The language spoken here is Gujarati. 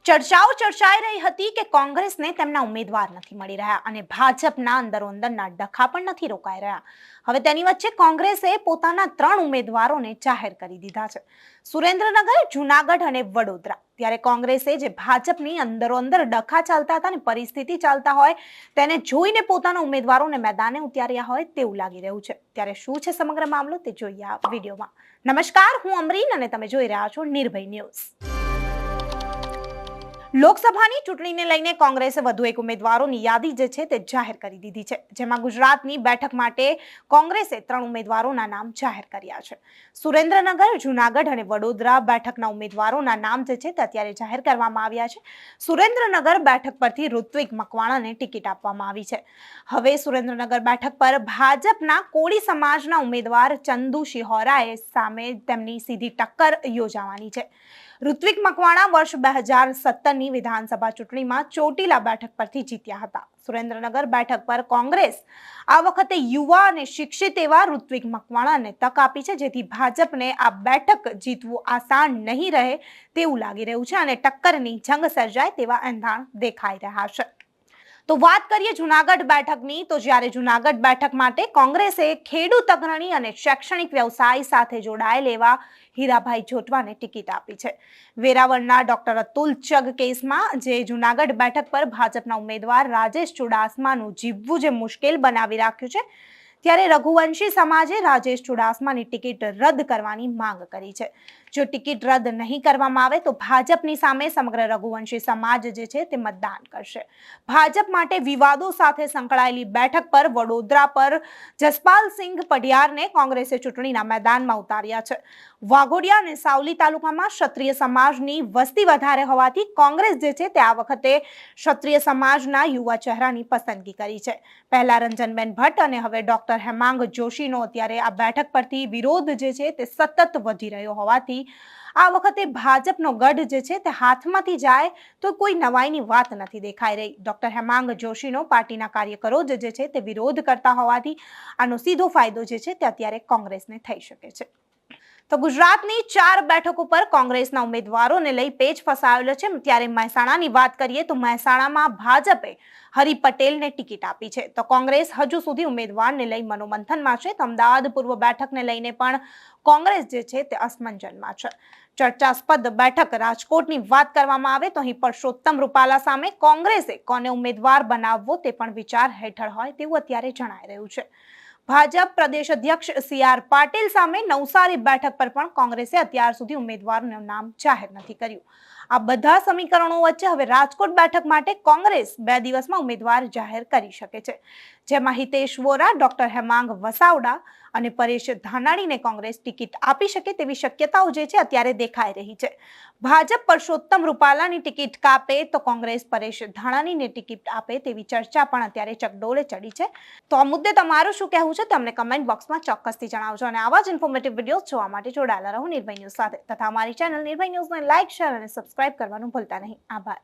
ચર્ચાઓ ચર્ચાઈ રહી હતી કે કોંગ્રેસને તેમના ઉમેદવાર નથી મળી રહ્યા અને ભાજપના અંદરોઅંદરના ડખા પણ નથી રોકાઈ રહ્યા. હવે તેની વચ્ચે કોંગ્રેસે પોતાના 3 ઉમેદવારોને જાહેર કરી દીધા છે. સુરેન્દ્રનગર, જૂનાગઢ અને વડોદરા. ત્યારે કોંગ્રેસે જે ભાજપની અંદરોઅંદર ડખા ચાલતા હતા અને પરિસ્થિતિ ચાલતા હોય તેને જોઈને પોતાના ઉમેદવારોને મેદાને ઉતાર્યા હોય તેવું લાગી રહ્યું છે. ત્યારે શું છે સમગ્ર મામલો તે જોઈએ આ વિડીયોમાં. નમસ્કાર, હું અમરીન અને તમે જોઈ રહ્યા છો નિર્ભય ન્યૂઝ. લોકસભાની ચૂંટણીને લઈને કોંગ્રેસે વધુ એક ઉમેદવારોની યાદી જે છે તે જાહેર કરી દીધી છે, જેમાં ગુજરાતની બેઠક માટે કોંગ્રેસે 3 ઉમેદવારોના નામ જાહેર કર્યા છે. સુરેન્દ્રનગર, જૂનાગઢ અને વડોદરા બેઠકના ઉમેદવારોના નામ જે છે તે અત્યારે જાહેર કરવામાં આવ્યા છે. સુરેન્દ્રનગર બેઠક પરથી ઋત્વિક મકવાણાને ટિકિટ આપવામાં આવી છે. હવે સુરેન્દ્રનગર બેઠક પર ભાજપના કોળી સમાજના ઉમેદવાર ચંદુ શિહોરાએ સામે તેમની સીધી ટક્કર યોજાવાની છે. ઋત્વિક મકવાણા વર્ષ 2017ની વિધાનસભા ચૂંટણીમાં ચોટીલા બેઠક પરથી જીત્યા હતા. સુરેન્દ્રનગર બેઠક પર કોંગ્રેસ આ વખતે યુવા અને શિક્ષિત એવા ઋત્વિક મકવાણાને તક આપી છે, જેથી ભાજપને આ બેઠક જીતવું આસાન નહીં રહે તેવું લાગી રહ્યું છે અને ટક્કરની જંગ સર્જાય તેવા એંધાણ દેખાઈ રહ્યા છે. તો વાત કરીએ જૂનાગઢ બેઠકની, તો જ્યારે જૂનાગઢ બેઠક માટે કોંગ્રેસે ખેડૂત અગ્રણી અને શૈક્ષણિક વ્યવસાય સાથે જોડાયેલ એવા હીરાભાઈ જોટવાને ટિકિટ આપી છે. વેરાવળના ડોક્ટર અતુલ ચગ કેસમાં જે જૂનાગઢ બેઠક પર ભાજપના ઉમેદવાર રાજેશ ચુડાસમાનું જીવવું જે મુશ્કેલ બનાવી રાખ્યું છે, ત્યારે રઘુવંશી સમાજે રાજેશ ચુડાસમાની ટિકિટ રદ કરવાની માંગ કરી છે. જો ટિકિટ રદ નહીં કરવામાં આવે તો ભાજપની સામે સમગ્ર રઘુવંશી સમાજ જે છે તે મતદાન કરશે. ભાજપ માટે વિવાદો સાથે સંકળાયેલી બેઠક પર વડોદરા પર જસપાલસિંહ પઢિયારને કોંગ્રેસે ચૂંટણીના મેદાનમાં ઉતાર્યા છે. વાઘોડિયા અને સાવલી તાલુકામાં ક્ષત્રિય સમાજની વસ્તી વધારે હોવાથી કોંગ્રેસ જે છે તે આ વખતે ક્ષત્રિય સમાજના યુવા ચહેરાની પસંદગી કરી છે. પહેલા રંજનબેન ભટ્ટ અને હવે ડોક્ટર હેમાંગ જોશીનો અત્યારે આ બેઠક પરથી વિરોધ જે છે તે સતત વધી રહ્યો હોવાથી આ વખતે ભાજપનો ગઢ જે છે તે હાથમાંથી જાય તો કોઈ નવાઈની વાત નથી દેખાઈ રહી. ડોક્ટર હેમાંગ જોશીનો પાર્ટીના કાર્યકરો જે છે તે વિરોધ કરતા હોવાથી આનો સીધો ફાયદો જે છે તે અત્યારે કોંગ્રેસને થઈ શકે છે. તો ગુજરાતની 4 બેઠકો પર કોંગ્રેસના ઉમેદવારોને લઈ પેચ ફસાયેલો છે. ત્યારે મહેસાણાની વાત કરીએ તો મહેસાણામાં ભાજપે હરિ પટેલને ટિકિટ આપી છે, તો કોંગ્રેસ હજુ સુધી ઉમેદવારને લઈ મનોમંથનમાં છે. તો અમદાવાદ પૂર્વ બેઠકને લઈને પણ કોંગ્રેસ જે છે તે અસમંજનમાં છે. ચર્ચાસ્પદ બેઠક રાજકોટની વાત કરવામાં આવે તો અહીં પરસોત્તમ રૂપાલા સામે કોંગ્રેસે કોને ઉમેદવાર બનાવવો તે પણ વિચાર હેઠળ હોય તેવું અત્યારે જણાઈ રહ્યું છે. ભાજપ પ્રદેશ અધ્યક્ષ CR પાટીલ સામે નવસારી બેઠક પર પણ કોંગ્રેસે અત્યાર સુધી ઉમેદવારનું નામ જાહેર નથી કર્યું. આ બધા સમીકરણો વચ્ચે હવે રાજકોટ બેઠક માટે કોંગ્રેસ 2 દિવસમાં ઉમેદવાર જાહેર કરી શકે છે, જેમાં હિતેશ વોરા, ડોક્ટર હેમાંગ વસાવડા અને પરેશ ધાનાણીને કોંગ્રેસ ટિકિટ આપી શકે તેવી શક્યતાઓ જે છે અત્યારે દેખાઈ રહી છે. ભાજપ પરસોત્તમ રૂપાલાની ટિકિટ કાપે તો કોંગ્રેસ પરેશ ધાનાણીને ટિકિટ આપે તેવી ચર્ચા પણ અત્યારે ચકડોળે ચડી છે. તો આ મુદ્દે તમારું શું કહેવું છે તમને કમેન્ટ બોક્સમાં ચોક્કસથી જણાવજો અને આવા જ ઇન્ફોર્મેટિવ વિડીયોઝ જોવા માટે જોડાયેલા રહો નિર્ભય ન્યૂઝ સાથે તથા અમારી ચેનલ નિર્ભય ન્યૂઝને લાઇક, શેર અને સબસ્ક્રાઇબ કરવાનું ભૂલતા નહીં. આભાર.